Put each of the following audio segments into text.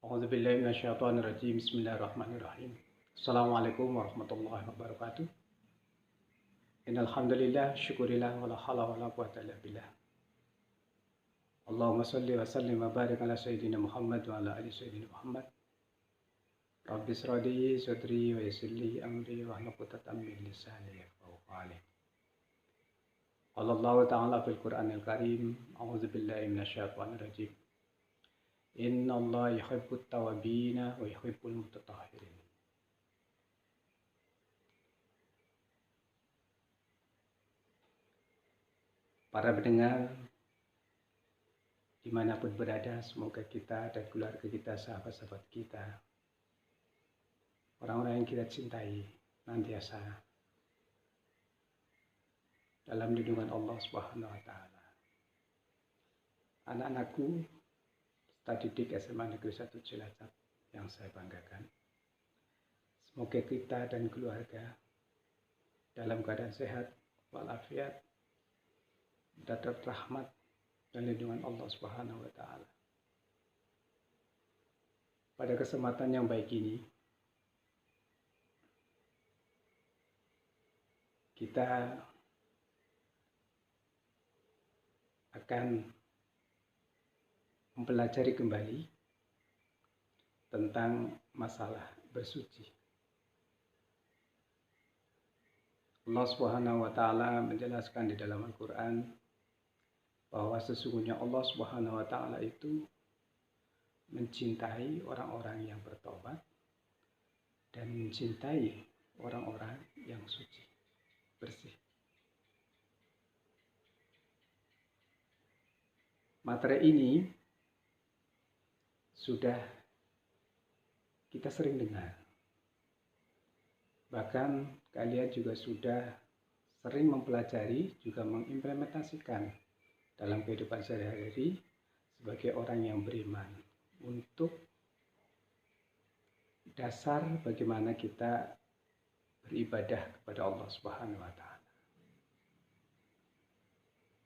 A'udzubillahi minasyaitonirrajim. Bismillahirrahmanirrahim. Assalamualaikum warahmatullahi wabarakatuh. Innal hamdalillah syukurillah wala haula wala quwwata illa billah. Allahumma shalli wa sallim wa barik ala sayyidina Muhammad wa ala ali sayyidina Muhammad. Rabbi ishrah li sadri wa yassir li amri wahlul 'uqdatam min lisani yafqahu qawli. Qala Allah ta'ala fil Qur'anil Karim. A'udzubillahi minasyaitonirrajim. Inna Allah yuhibbut tawabina wa yuhibbul mutatahhirin. Para pendengar dimanapun berada, semoga kita dan keluarga kita, sahabat-sahabat kita, orang-orang yang kita cintai, nantiasa dalam lindungan Allah Subhanahu wa Ta'ala. Anak-anakku, staf didik SMA Negeri 1 Cilacap yang saya banggakan, semoga kita dan keluarga dalam keadaan sehat walafiat, dapat rahmat dan lindungan Allah Subhanahu wa Ta'ala. Pada kesempatan yang baik ini, kita akan mempelajari kembali tentang masalah bersuci. Allah Subhanahu wa Ta'ala menjelaskan di dalam Al-Quran bahwa sesungguhnya Allah Subhanahu wa Ta'ala itu mencintai orang-orang yang bertobat dan mencintai orang-orang yang suci, bersih. Materi ini sudah kita sering dengar. Bahkan kalian juga sudah sering mempelajari, juga mengimplementasikan dalam kehidupan sehari-hari sebagai orang yang beriman untuk dasar bagaimana kita beribadah kepada Allah Subhanahu wa Ta'ala.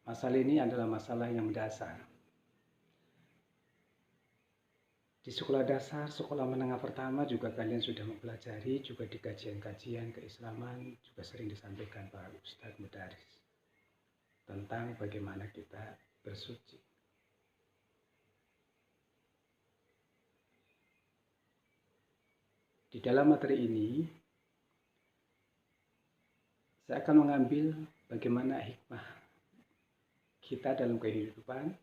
Masalah ini adalah masalah yang mendasar. Di sekolah dasar, sekolah menengah pertama juga kalian sudah mempelajari, juga di kajian-kajian keislaman juga sering disampaikan para ustadz mudaris tentang bagaimana kita bersuci. Di dalam materi ini, saya akan mengambil bagaimana hikmah kita dalam kehidupan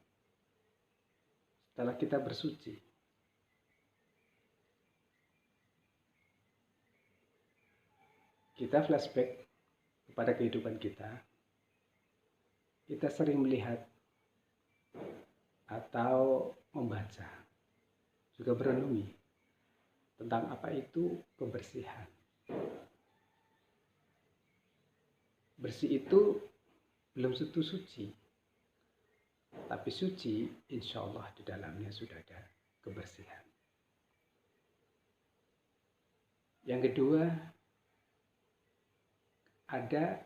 setelah kita bersuci. Kita flashback kepada kehidupan kita. Kita sering melihat atau membaca, juga berenungi tentang apa itu kebersihan. Bersih itu belum tentu suci, tapi suci insya Allah di dalamnya sudah ada kebersihan. Yang kedua, ada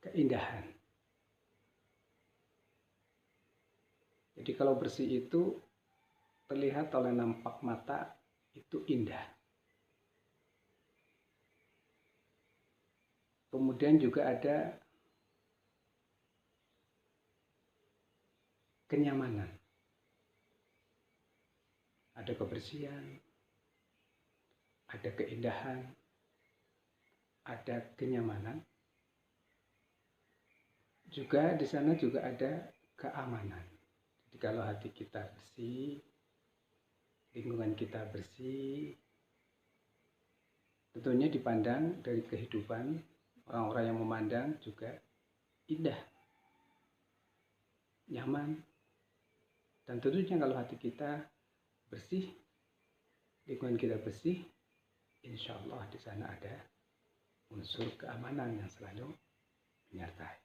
keindahan. Jadi kalau bersih itu terlihat oleh nampak mata itu indah. Kemudian juga ada kenyamanan. Ada kebersihan, ada keindahan, ada kenyamanan. Juga di sana juga ada keamanan. Jadi kalau hati kita bersih, lingkungan kita bersih, tentunya dipandang dari kehidupan orang-orang yang memandang juga indah, nyaman. Dan tentunya kalau hati kita bersih, lingkungan kita bersih, insya Allah di sana ada unsur keamanan yang selalu menyertai.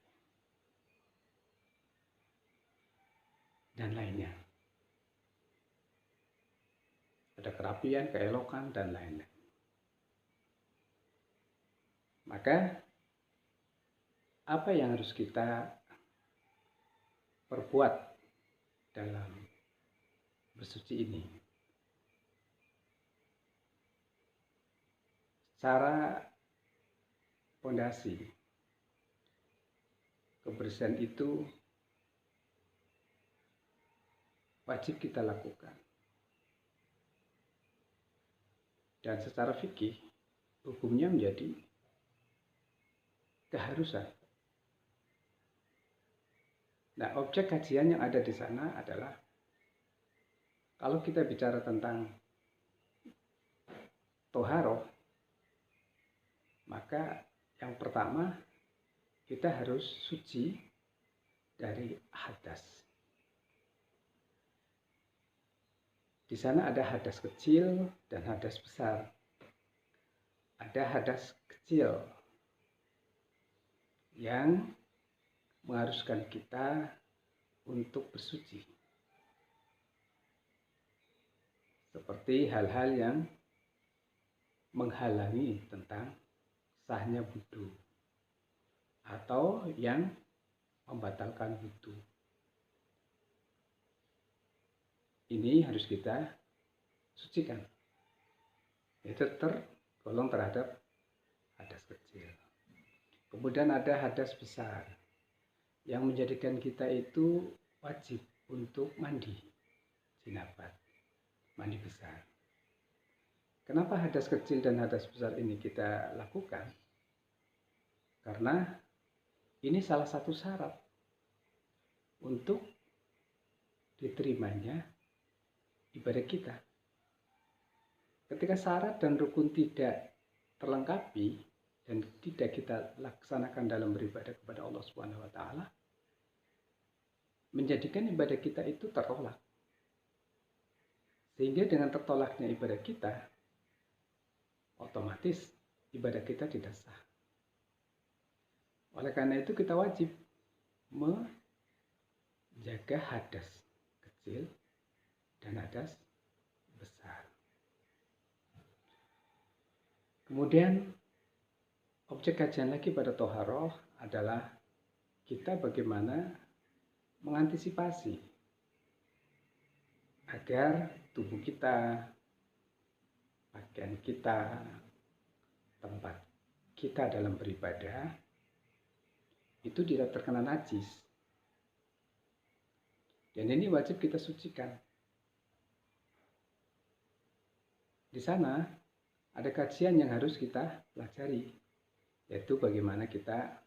Dan lainnya. Ada kerapian, keelokan, dan lain-lain. Maka, apa yang harus kita perbuat dalam bersuci ini? secara fondasi, kebersihan itu wajib kita lakukan. Dan secara fikih, hukumnya menjadi keharusan. Nah, objek kajian yang ada di sana adalah kalau kita bicara tentang toharoh, maka yang pertama kita harus suci dari hadas. Di sana ada hadas kecil dan hadas besar. Ada hadas kecil yang mengharuskan kita untuk bersuci. Seperti hal-hal yang menghalangi tentang sahnya wudu atau yang membatalkan wudu. Ini harus kita sucikan. Itu tergolong terhadap hadas kecil. Kemudian ada hadas besar yang menjadikan kita itu wajib untuk mandi jinabat, mandi besar. Kenapa hadas kecil dan hadas besar ini kita lakukan? Karena ini salah satu syarat untuk diterimanya ibadah kita. Ketika syarat dan rukun tidak terlengkapi dan tidak kita laksanakan dalam beribadah kepada Allah Subhanahu wa taala, menjadikan ibadah kita itu tertolak. Sehingga dengan tertolaknya ibadah kita, otomatis ibadah kita tidak sah. Oleh karena itu kita wajib menjaga hadas kecil dan hadas besar. Kemudian objek kajian lagi pada toharoh adalah kita bagaimana mengantisipasi agar tubuh kita, pakaian kita, tempat kita dalam beribadah itu tidak terkena najis. Dan ini wajib kita sucikan. Di sana ada kajian yang harus kita pelajari, yaitu bagaimana kita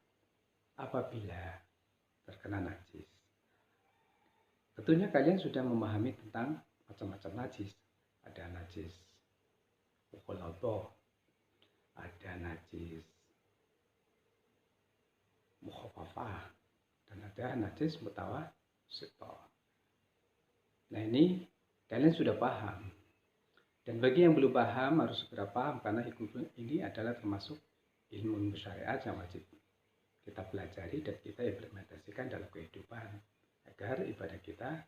apabila terkena najis. Tentunya kalian sudah memahami tentang macam-macam najis. Ada najis mukhalathah, ada najis mukhafafah, dan ada najis mutawassithah. Nah, ini kalian sudah paham. Dan bagi yang belum paham harus segera paham, karena hukum ini adalah termasuk ilmu syariat yang wajib kita pelajari dan kita implementasikan dalam kehidupan agar ibadah kita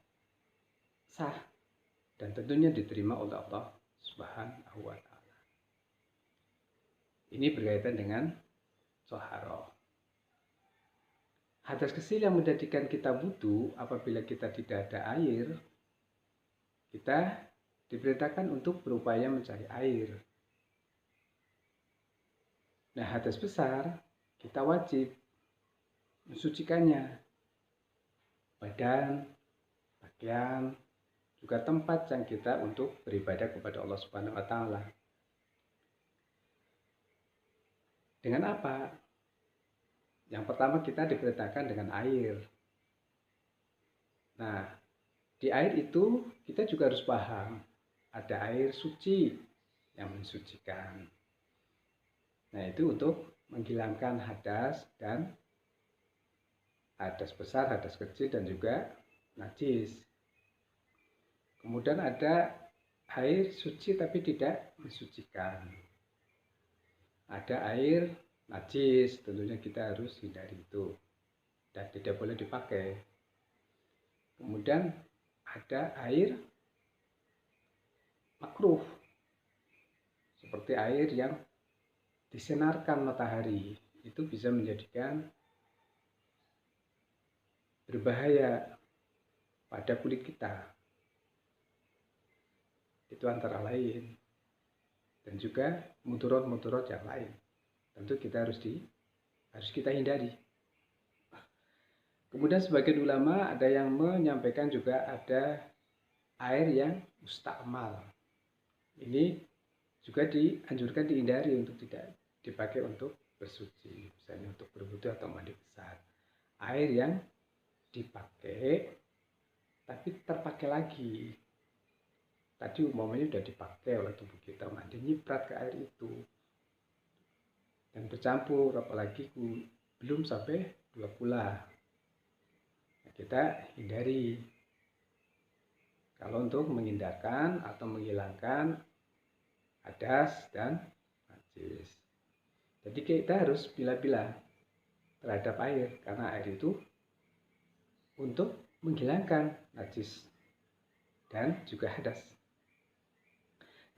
sah dan tentunya diterima oleh Allah Subhanahu wa taala. Ini berkaitan dengan toharoh. Hadas kecil yang menjadikan kita wudu apabila kita tidak ada air, kita diperintahkan untuk berupaya mencari air. Nah, hadas besar kita wajib mensucikannya. Badan, pakaian, juga tempat yang kita untuk beribadah kepada Allah Subhanahu wa taala. Dengan apa? Yang pertama kita diperintahkan dengan air. Nah, di air itu kita juga harus paham ada air suci yang mensucikan. Nah, itu untuk menghilangkan hadas dan hadas besar, hadas kecil, dan juga najis. Kemudian ada air suci tapi tidak mensucikan. Ada air najis, tentunya kita harus hindari itu dan tidak boleh dipakai. Kemudian ada air makruh, seperti air yang disinarkan matahari, itu bisa menjadikan berbahaya pada kulit kita. Itu antara lain. dan juga mudarat-mudarat yang lain. Tentu kita harus kita hindari. Kemudian sebagian ulama ada yang menyampaikan juga ada air yang mustakmal. Ini juga dianjurkan dihindari untuk tidak dipakai untuk bersuci, misalnya untuk berwudu atau mandi besar. Air yang dipakai tapi terpakai lagi. Tadi umumnya sudah dipakai oleh tubuh kita, mandi nyiprat ke air itu dan bercampur, apalagi belum sampai 2 kula. Nah, kita hindari kalau untuk menghindarkan atau menghilangkan hadas dan najis. Jadi kita harus pilih-pilih terhadap air, karena air itu untuk menghilangkan najis dan juga hadas.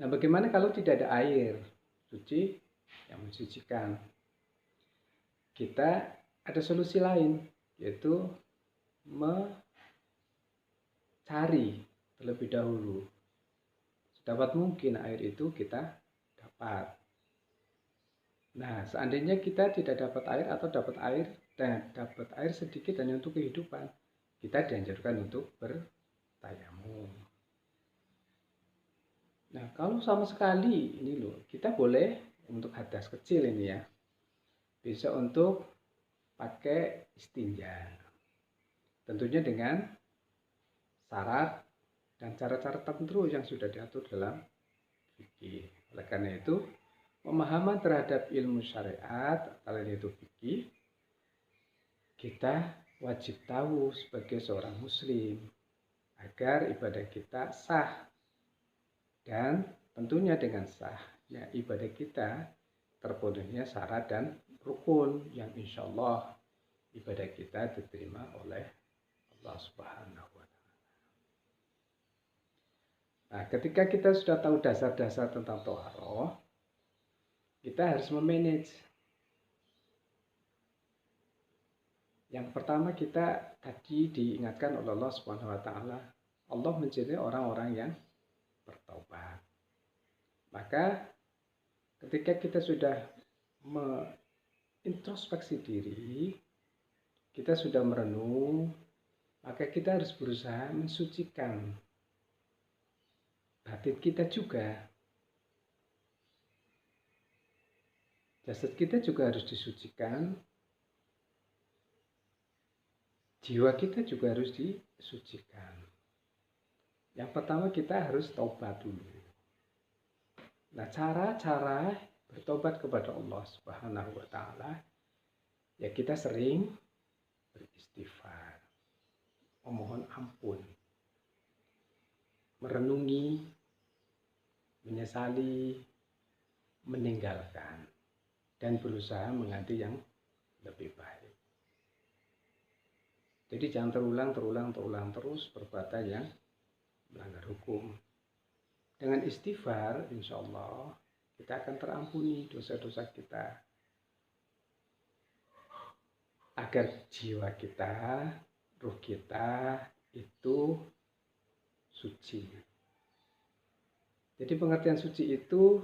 Nah, bagaimana kalau tidak ada air suci yang mensucikan? Kita ada solusi lain, yaitu mencari terlebih dahulu. Sedapat mungkin air itu kita dapat. Nah, seandainya kita tidak dapat air atau dapat air sedikit hanya untuk kehidupan, kita dianjurkan untuk bertayamum. Nah, kalau sama sekali ini loh, kita boleh untuk hadas kecil ini ya, bisa untuk pakai istinja. Tentunya dengan syarat dan cara-cara tertentu yang sudah diatur dalam fikih. Oleh karena itu, pemahaman terhadap ilmu syariat, kalian itu fikih, kita wajib tahu sebagai seorang muslim agar ibadah kita sah. Dan tentunya dengan sahnya ibadah kita terpenuhinya syarat dan rukun yang insya Allah ibadah kita diterima oleh Allah Subhanahu wa Ta'ala. Nah, ketika kita sudah tahu dasar-dasar tentang thaharah, kita harus memanage. Yang pertama, kita tadi diingatkan oleh Allah Subhanahu wa Ta'ala, Allah mencintai orang-orang yang bertaubat. Maka ketika kita sudah introspeksi diri, kita sudah merenung, maka kita harus berusaha mensucikan batin kita juga. Jasad kita juga harus disucikan, jiwa kita juga harus disucikan. Yang pertama kita harus taubat dulu. Nah, cara-cara bertobat kepada Allah Subhanahu wa Ta'ala, ya kita sering beristighfar, memohon ampun, merenungi, menyesali, meninggalkan, dan berusaha mengganti yang lebih baik. Jadi jangan terulang terus perbuatan yang melanggar hukum. Dengan istighfar, insya Allah kita akan terampuni dosa-dosa kita, agar jiwa kita, ruh kita itu suci. Jadi pengertian suci itu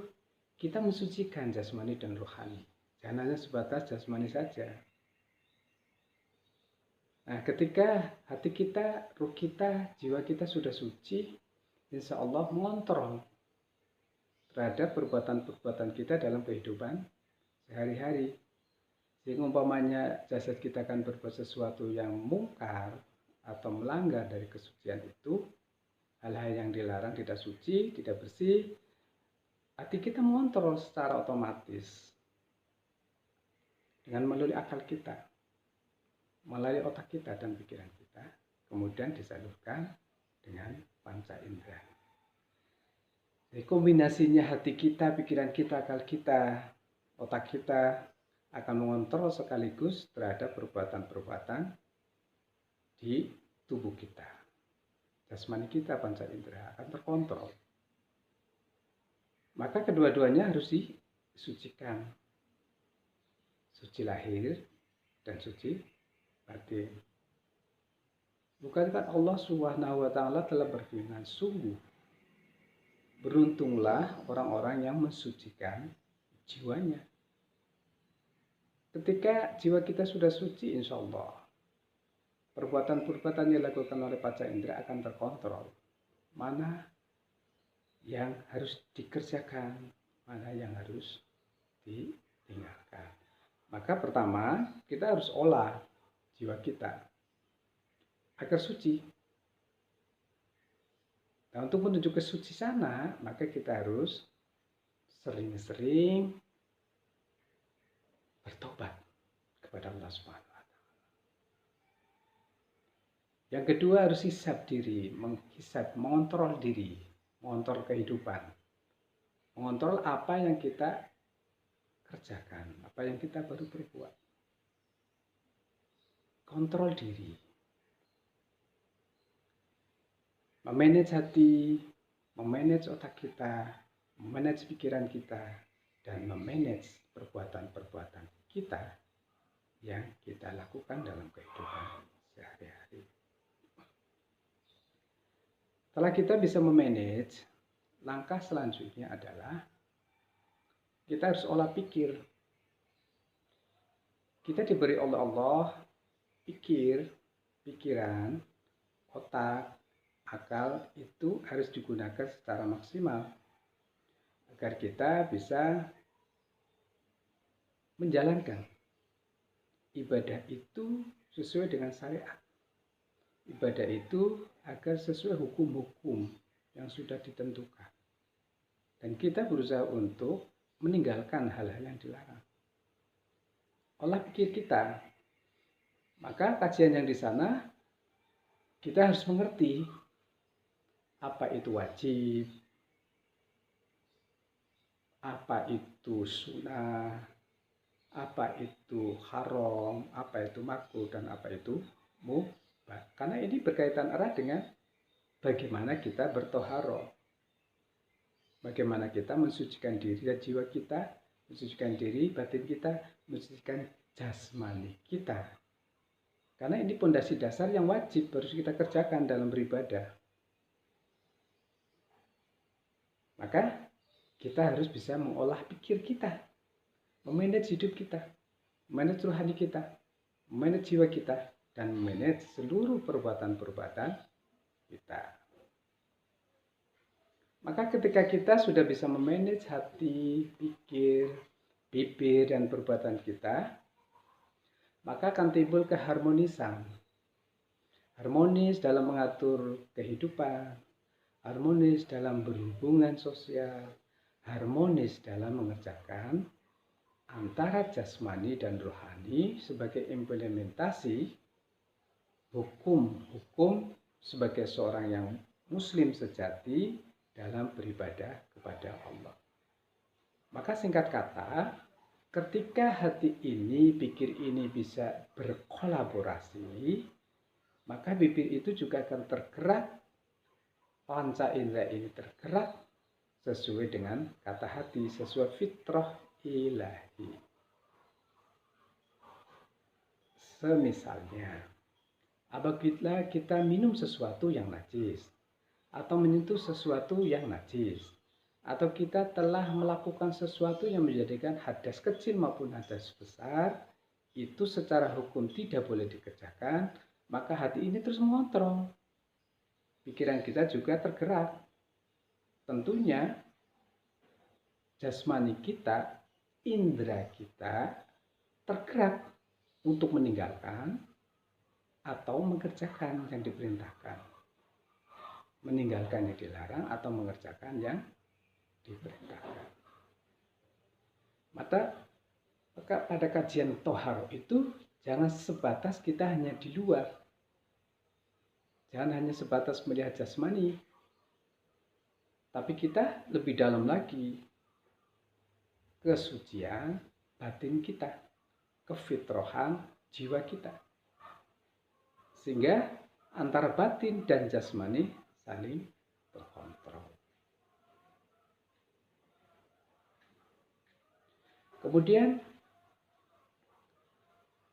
kita mensucikan jasmani dan rohani, jangan hanya sebatas jasmani saja. Nah, ketika hati kita, ruh kita, jiwa kita sudah suci, insya Allah mengontrol terhadap perbuatan-perbuatan kita dalam kehidupan sehari-hari. Sehingga umpamanya jasad kita akan berbuat sesuatu yang mungkar atau melanggar dari kesucian itu, hal-hal yang dilarang, tidak suci, tidak bersih, hati kita mengontrol secara otomatis dengan melalui akal kita, melalui otak kita dan pikiran kita, kemudian disalurkan dengan panca indera. Jadi kombinasinya hati kita, pikiran kita, akal kita, otak kita akan mengontrol sekaligus terhadap perbuatan-perbuatan di tubuh kita. Jasmani kita, panca indera akan terkontrol. Maka kedua-duanya harus disucikan. Suci lahir dan suci batin. Bukankah Allah Subhanahu wa Ta'ala telah berfirman, sungguh beruntunglah orang-orang yang mensucikan jiwanya. Ketika jiwa kita sudah suci, insya Allah perbuatan-perbuatan yang dilakukan oleh panca indera akan terkontrol. Mana yang harus dikerjakan, mana yang harus ditinggalkan. Maka pertama, kita harus olah jiwa kita agar suci. Nah, untuk menuju ke suci sana, maka kita harus sering-sering bertobat kepada Allah Subhanahu wa Ta'ala. Yang kedua harus hisab diri, mengontrol diri, mengontrol kehidupan, mengontrol apa yang kita kerjakan, apa yang kita baru berbuat. Kontrol diri. Memanage hati, memanage otak kita, memanage pikiran kita, dan memanage perbuatan-perbuatan kita yang kita lakukan dalam kehidupan sehari-hari. Setelah kita bisa memanage, langkah selanjutnya adalah kita harus olah pikir. Kita diberi oleh Allah pikiran, otak, akal itu harus digunakan secara maksimal agar kita bisa menjalankan ibadah itu sesuai dengan syariat. Ibadah itu agar sesuai hukum-hukum yang sudah ditentukan. Dan kita berusaha untuk meninggalkan hal-hal yang dilarang. Olah pikir kita. Maka kajian yang di sana kita harus mengerti apa itu wajib, apa itu sunnah, apa itu haram, apa itu makruh, dan apa itu mubah. Karena ini berkaitan erat dengan bagaimana kita bertoharoh, bagaimana kita mensucikan diri dan jiwa kita, mensucikan diri batin kita, mensucikan jasmani kita. Karena ini pondasi dasar yang wajib harus kita kerjakan dalam beribadah. Maka kita harus bisa mengolah pikir kita, memanage hidup kita, memanage rohani kita, memanage jiwa kita, dan memanage seluruh perbuatan-perbuatan kita. Maka ketika kita sudah bisa memanage hati, pikir, bibir, dan perbuatan kita, maka akan timbul keharmonisan. Harmonis dalam mengatur kehidupan, harmonis dalam berhubungan sosial, harmonis dalam mengerjakan antara jasmani dan rohani sebagai implementasi hukum-hukum sebagai seorang yang muslim sejati dalam beribadah kepada Allah. Maka singkat kata, ketika hati ini, pikir ini bisa berkolaborasi, maka bibir itu juga akan tergerak, panca indera ini tergerak sesuai dengan kata hati, sesuai fitrah ilahi. Semisalnya, apabila kita minum sesuatu yang najis, atau menyentuh sesuatu yang najis, atau kita telah melakukan sesuatu yang menjadikan hadas kecil maupun hadas besar, itu secara hukum tidak boleh dikerjakan, maka hati ini terus mengontrol. Pikiran kita juga tergerak. Tentunya jasmani kita, indera kita tergerak untuk meninggalkan atau mengerjakan yang diperintahkan, meninggalkan yang dilarang atau mengerjakan yang diperintahkan. Maka pada kajian toharo itu jangan sebatas kita hanya di luar, jangan hanya sebatas melihat jasmani, tapi kita lebih dalam lagi, kesucian batin kita, kefitrohan jiwa kita, sehingga antara batin dan jasmani saling terkontrol. Kemudian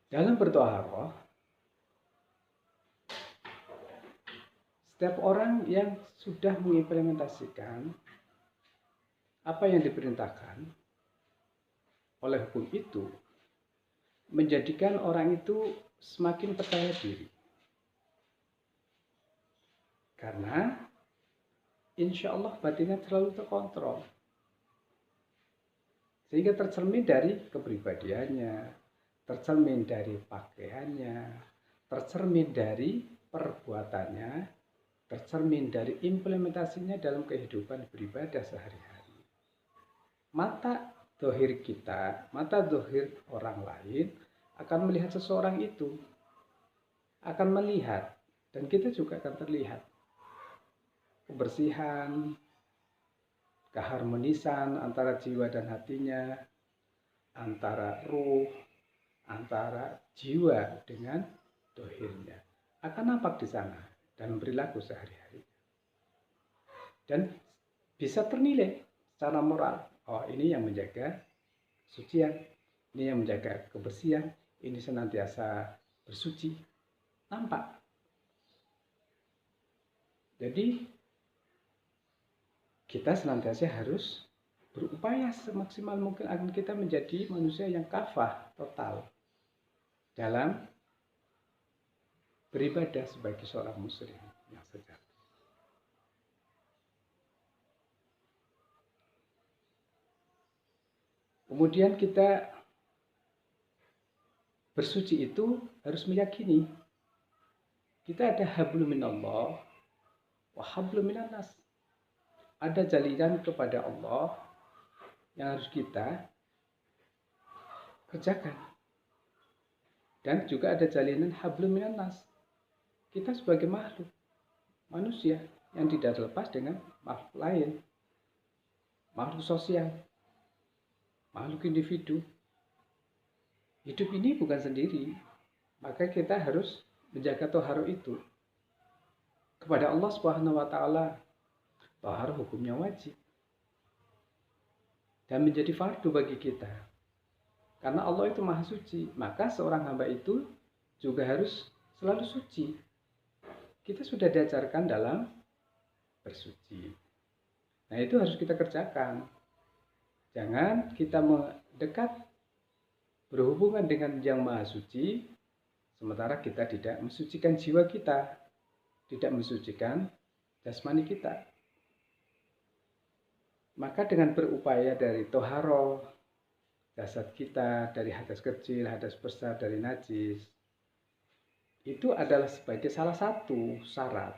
dalam bertoharoh, setiap orang yang sudah mengimplementasikan apa yang diperintahkan oleh hukum itu menjadikan orang itu semakin percaya diri. Karena insya Allah batinnya selalu terkontrol. Sehingga tercermin dari kepribadiannya, tercermin dari pakaiannya, tercermin dari perbuatannya, tercermin dari implementasinya dalam kehidupan beribadah sehari-hari. Mata dohir kita, mata dohir orang lain akan melihat seseorang itu, akan melihat, dan kita juga akan terlihat kebersihan, keharmonisan antara jiwa dan hatinya, antara ruh, antara jiwa dengan dohirnya. Akan nampak di sana dalam perilaku sehari-hari. Dan bisa ternilai secara moral. Oh, ini yang menjaga kesucian, ini yang menjaga kebersihan, ini senantiasa bersuci. Nampak. Jadi kita senantiasa harus berupaya semaksimal mungkin agar kita menjadi manusia yang kafah total dalam beribadah sebagai seorang muslim yang sejati. Kemudian kita bersuci itu harus meyakini kita ada hablum minallah wa hablum minannas. Ada jalinan kepada Allah yang harus kita kerjakan. Dan juga ada jalinan hablum minannas. Kita sebagai makhluk manusia yang tidak terlepas dengan makhluk lain, makhluk sosial, makhluk individu. Hidup ini bukan sendiri, maka kita harus menjaga toharo itu kepada Allah Subhanahu wa taala. Toharo hukumnya wajib dan menjadi fardu bagi kita. Karena Allah itu maha suci, maka seorang hamba itu juga harus selalu suci. Kita sudah diajarkan dalam bersuci. Nah, itu harus kita kerjakan. Jangan kita mendekat berhubungan dengan yang maha suci, sementara kita tidak mensucikan jiwa kita, tidak mensucikan jasmani kita. Maka dengan berupaya dari toharo, jasad kita, dari hadas kecil, hadas besar, dari najis, itu adalah sebagai salah satu syarat.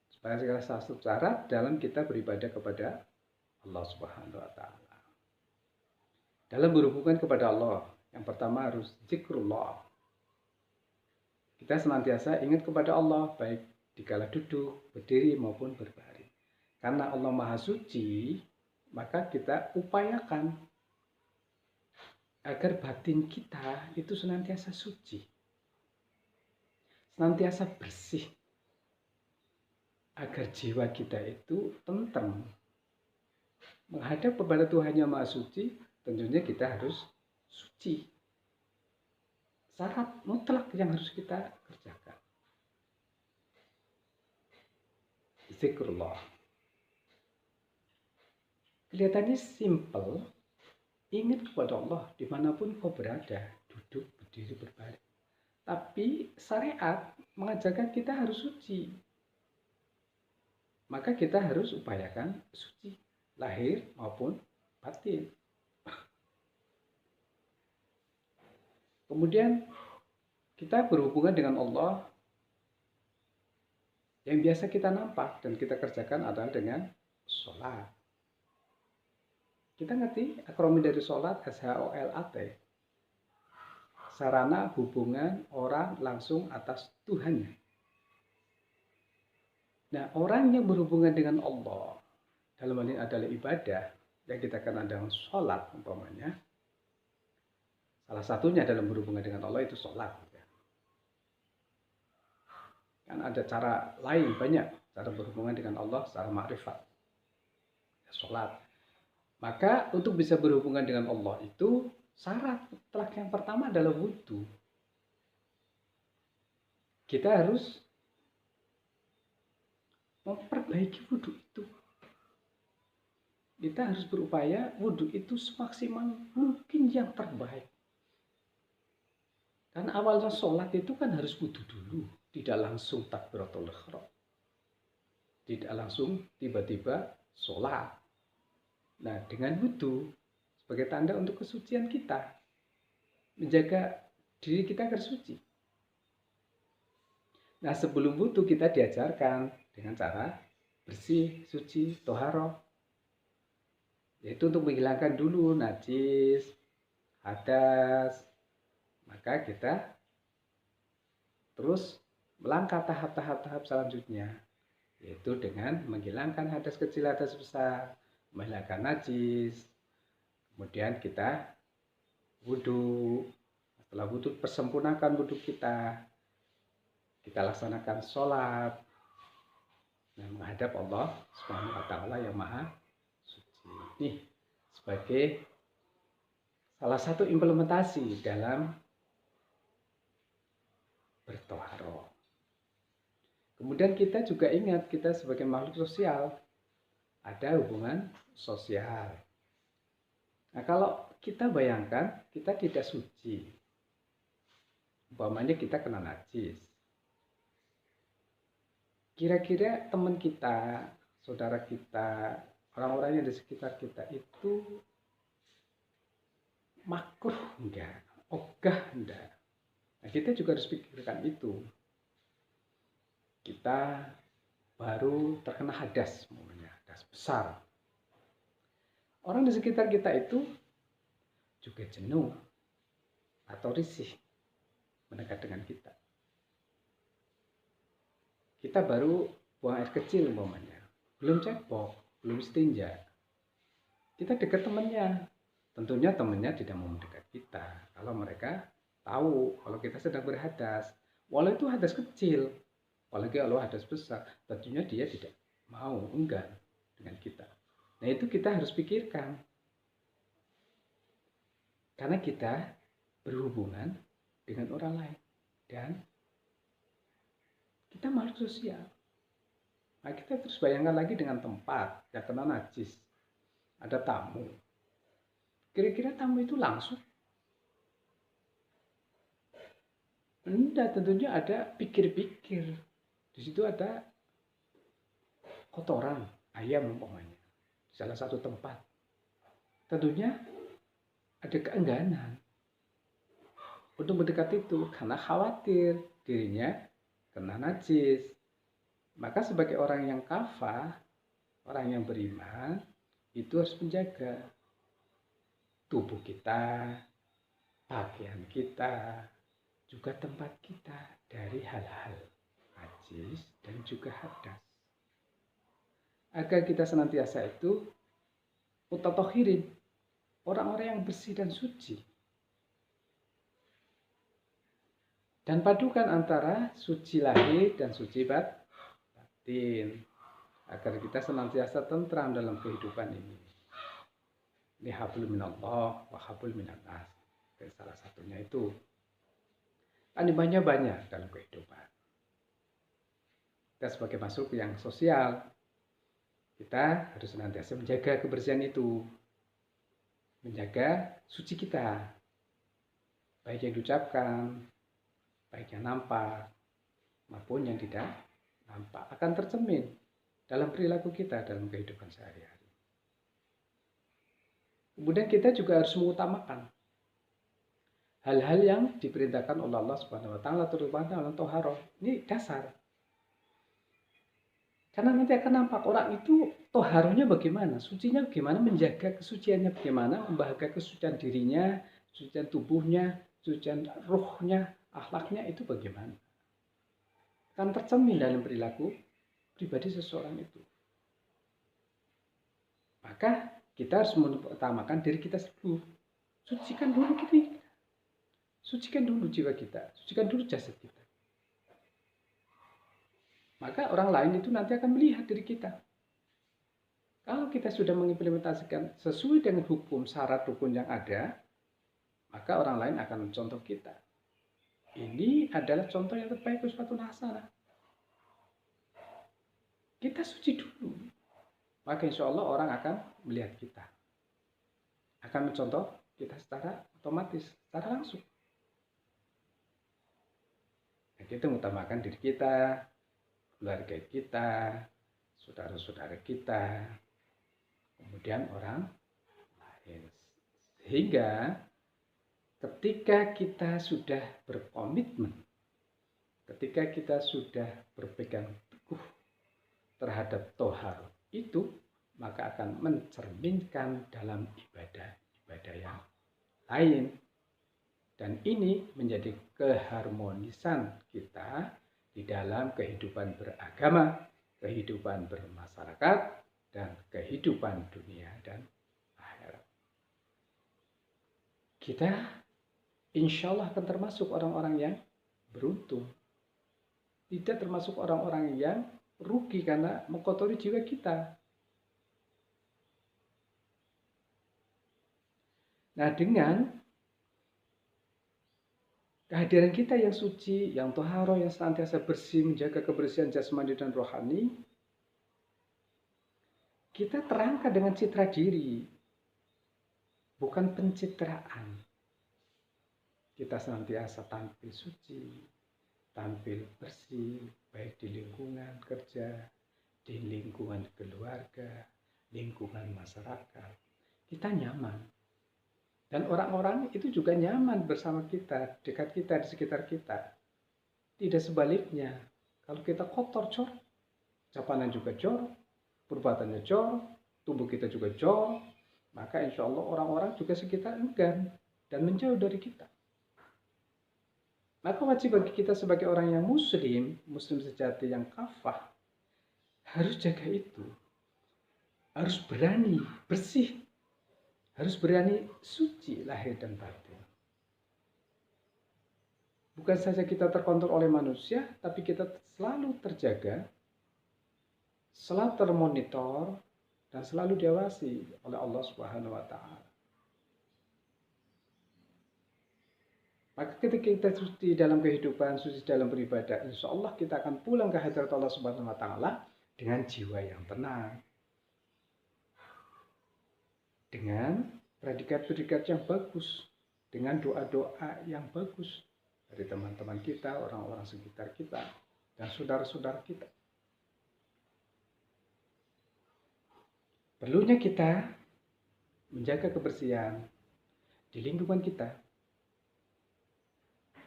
Sebagai salah satu syarat dalam kita beribadah kepada Allah Subhanahu wa taala. Dalam berhubungan kepada Allah, yang pertama harus zikrullah. Kita senantiasa ingat kepada Allah, baik dikala duduk, berdiri maupun berbaring. Karena Allah Maha Suci, maka kita upayakan agar batin kita itu senantiasa suci, senantiasa bersih, agar jiwa kita itu tentrem. Menghadap kepada Tuhan Yang Maha Suci, tentunya kita harus suci. Syarat mutlak yang harus kita kerjakan. Zikrullah. Kelihatannya simple, ingat kepada Allah dimanapun kau berada, duduk, berdiri, berbaring. Tapi syariat mengajarkan kita harus suci. Maka kita harus upayakan suci, lahir maupun batin. Kemudian kita berhubungan dengan Allah. Yang biasa kita nampak dan kita kerjakan adalah dengan sholat. Kita ngerti akronim dari sholat, SHOLAT. Sarana hubungan orang langsung atas Tuhannya. Nah, orang yang berhubungan dengan Allah, dalam hal ini adalah ibadah, yang kita kenal dengan sholat umpamanya. Salah satunya dalam berhubungan dengan Allah itu sholat. Kan ada cara lain banyak, cara berhubungan dengan Allah secara ma'rifat. Sholat. Maka untuk bisa berhubungan dengan Allah itu syarat mutlak yang pertama adalah wudhu. Kita harus memperbaiki wudhu itu. kita harus berupaya wudhu itu semaksimal mungkin yang terbaik. Karena awalnya sholat itu kan harus wudhu dulu, tidak langsung takbiratul ihram. Tidak langsung tiba-tiba sholat. Nah, dengan wudhu sebagai tanda untuk kesucian kita, menjaga diri kita agar suci. Nah, sebelum wudhu kita diajarkan dengan cara bersih, suci, toharoh. Yaitu untuk menghilangkan dulu najis, hadas. Maka kita terus melangkah tahap-tahap selanjutnya, yaitu dengan menghilangkan hadas kecil, hadas besar, menghilangkan najis. Kemudian kita wudhu. Setelah wudhu, persempurnakan wudhu kita. Kita laksanakan sholat dan menghadap Allah Subhanahu wa Ta'ala yang Maha Suci. Ini sebagai salah satu implementasi dalam bertoharoh. Kemudian kita juga ingat, kita sebagai makhluk sosial ada hubungan sosial. Nah, kalau kita bayangkan kita tidak suci, umpamanya kita kena najis, kira-kira teman kita, saudara kita, orang-orang yang di sekitar kita itu makruh enggak, ogah enggak? Nah, kita juga harus pikirkan itu. Kita baru terkena hadas, hadas besar. Orang di sekitar kita itu juga jenuh atau risih mendekat dengan kita. Kita baru buang air kecil umpamanya, belum cebok, belum istinja. Kita dekat temannya. Tentunya temannya tidak mau mendekat kita kalau mereka tahu kalau kita sedang berhadas. Walau itu hadas kecil, apalagi kalau hadas besar, tentunya dia tidak mau, enggan dengan kita. Nah, itu kita harus pikirkan. Karena kita berhubungan dengan orang lain dan kita makhluk sosial. Nah, kita terus bayangkan lagi dengan tempat yang kena najis. Ada tamu. Kira-kira tamu itu langsung? Enggak, tentunya ada pikir-pikir. Di situ ada kotoran ayam umpamanya di salah satu tempat. Tentunya ada keengganan untuk mendekat itu karena khawatir dirinya kena najis. Maka sebagai orang yang kafah, orang yang beriman, itu harus menjaga tubuh kita, pakaian kita, juga tempat kita dari hal-hal najis dan juga hadas. Agar kita senantiasa itu mutatahhirin, orang-orang yang bersih dan suci. Dan padukan antara suci lahir dan suci batin, agar kita senantiasa tentram dalam kehidupan ini. Ini hablum minallah wa hablum minannas. Salah satunya itu. Animanya banyak dalam kehidupan. Kita sebagai makhluk yang sosial, kita harus senantiasa menjaga kebersihan itu. Menjaga suci kita. Baik yang diucapkan, baik yang nampak, maupun yang tidak nampak. Akan tercermin dalam perilaku kita dalam kehidupan sehari-hari. Kemudian kita juga harus mengutamakan hal-hal yang diperintahkan oleh Allah Subhanahu wa Ta'ala, terutama dalam toharoh. Ini dasar. Karena nanti akan nampak orang itu toharohnya bagaimana, sucinya bagaimana, menjaga kesuciannya bagaimana, membahagia kesucian dirinya, kesucian tubuhnya, kesucian rohnya, akhlaknya itu bagaimana. Akan tercermin dalam perilaku pribadi seseorang itu. Maka kita harus mengutamakan diri kita dulu. Sucikan dulu diri. Sucikan dulu jiwa kita, sucikan dulu jasad kita. Maka orang lain itu nanti akan melihat diri kita. Kalau kita sudah mengimplementasikan sesuai dengan hukum, syarat rukun yang ada, maka orang lain akan mencontoh kita. Ini adalah contoh yang terbaik uswatun hasanah. Kita suci dulu. maka insya Allah orang akan melihat kita, akan mencontoh kita secara otomatis, secara langsung. Nah, kita mengutamakan diri kita, keluarga kita, saudara-saudara kita, kemudian orang lain. Sehingga ketika kita sudah berkomitmen, ketika kita sudah berpegang teguh terhadap tohar itu, maka akan mencerminkan dalam ibadah-ibadah yang lain. Dan ini menjadi keharmonisan kita di dalam kehidupan beragama, kehidupan bermasyarakat, dan kehidupan dunia dan akhirat. Kita insya Allah akan termasuk orang-orang yang beruntung. Tidak termasuk orang-orang yang rugi karena mengkotori jiwa kita. Nah, dengan kehadiran kita yang suci, yang toharo, yang senantiasa bersih, menjaga kebersihan jasmani dan rohani, kita terangkat dengan citra diri, bukan pencitraan. Kita senantiasa tampil suci, tampil bersih, baik di lingkungan kerja, di lingkungan keluarga, lingkungan masyarakat. Kita nyaman. Dan orang-orang itu juga nyaman bersama kita, dekat kita, di sekitar kita. Tidak sebaliknya. Kalau kita kotor, jorok, ucapannya juga jorok, perbuatannya jorok, tubuh kita juga jorok, maka insya Allah orang-orang juga sekitar enggan dan menjauh dari kita. Maka wajib bagi kita sebagai orang yang muslim sejati yang kafah, harus jaga itu. Harus berani, bersih. Harus berani suci lahir dan batin. Bukan saja kita terkontrol oleh manusia, tapi kita selalu terjaga, selalu termonitor, dan selalu diawasi oleh Allah Subhanahu wa Ta'ala. Maka ketika kita suci dalam kehidupan, suci dalam beribadah, insya Allah kita akan pulang ke hadirat Allah Subhanahu wa Ta'ala dengan jiwa yang tenang, dengan predikat-predikat yang bagus, dengan doa-doa yang bagus dari teman-teman kita, orang-orang sekitar kita, dan saudara-saudara kita. Perlunya kita menjaga kebersihan di lingkungan kita.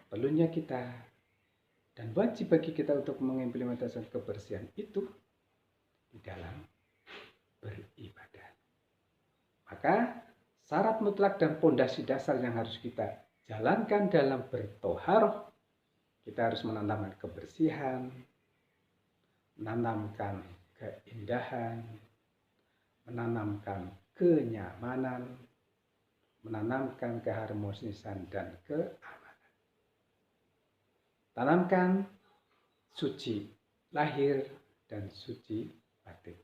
Perlunya kita dan wajib bagi kita untuk mengimplementasikan kebersihan itu di dalam beribadah. Maka syarat mutlak dan pondasi dasar yang harus kita jalankan dalam bertoharoh, kita harus menanamkan kebersihan, menanamkan keindahan, menanamkan kenyamanan, menanamkan keharmonisan dan keamanan. Tanamkan suci lahir dan suci batin.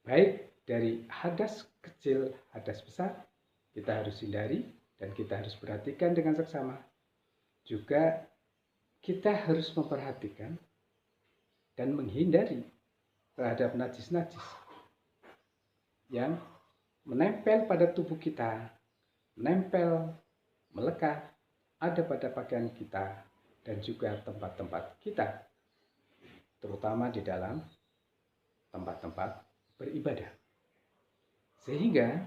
Baik dari hadas kecil, hadas besar, kita harus hindari dan kita harus perhatikan dengan seksama. Juga kita harus memperhatikan dan menghindari terhadap najis-najis yang menempel pada tubuh kita, menempel, melekat, ada pada pakaian kita, dan juga tempat-tempat kita, terutama di dalam tempat-tempat beribadah. Sehingga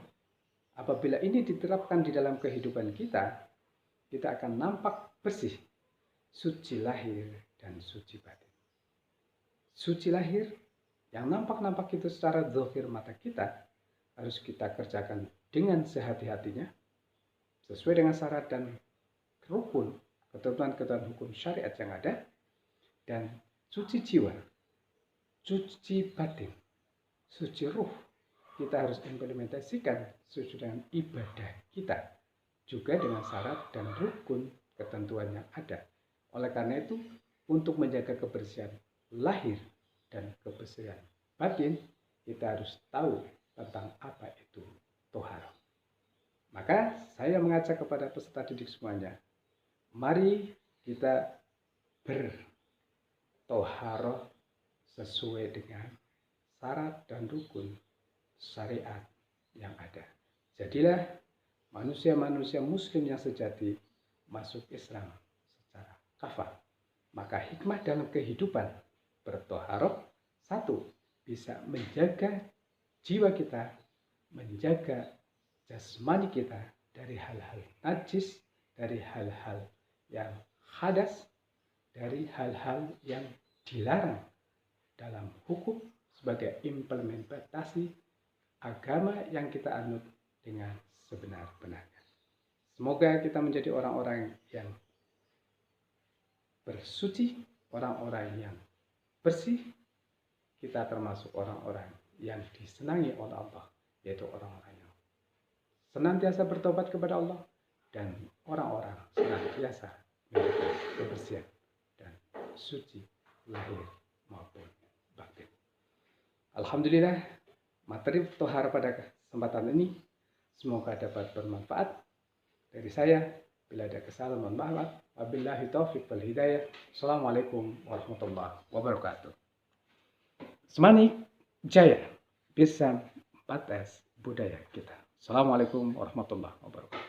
apabila ini diterapkan di dalam kehidupan kita, kita akan nampak bersih, suci lahir dan suci batin. Suci lahir yang nampak-nampak itu secara zahir mata kita harus kita kerjakan dengan sehati-hatinya, sesuai dengan syarat dan rukun ketentuan-ketentuan hukum syariat yang ada, dan suci jiwa, suci batin, suci ruh, kita harus implementasikan sesuai dengan ibadah kita, juga dengan syarat dan rukun ketentuan yang ada. Oleh karena itu, untuk menjaga kebersihan lahir dan kebersihan batin, kita harus tahu tentang apa itu toharo. Maka saya mengajak kepada peserta didik semuanya, mari kita bertoharoh sesuai dengan syarat dan rukun syariat yang ada. Jadilah manusia-manusia muslim yang sejati masuk Islam secara kafah. Maka hikmah dalam kehidupan bertoharok, satu, bisa menjaga jiwa kita, menjaga jasmani kita dari hal-hal najis, dari hal-hal yang hadas, dari hal-hal yang dilarang dalam hukum sebagai implementasi agama yang kita anut dengan sebenar-benarnya. Semoga kita menjadi orang-orang yang bersuci, orang-orang yang bersih. Kita termasuk orang-orang yang disenangi oleh Allah, yaitu orang-orang yang senantiasa bertobat kepada Allah dan orang-orang senantiasa memiliki kebersihan dan suci lahir maupun batin. Alhamdulillah, materi tohar pada kesempatan ini semoga dapat bermanfaat. Dari saya, bila ada kesalahan mohon maaf. Wabillahi taufiq wal hidayah. Assalamualaikum warahmatullahi wabarakatuh. Semani Jaya, Bisa 4S budaya kita. Assalamualaikum warahmatullahi wabarakatuh.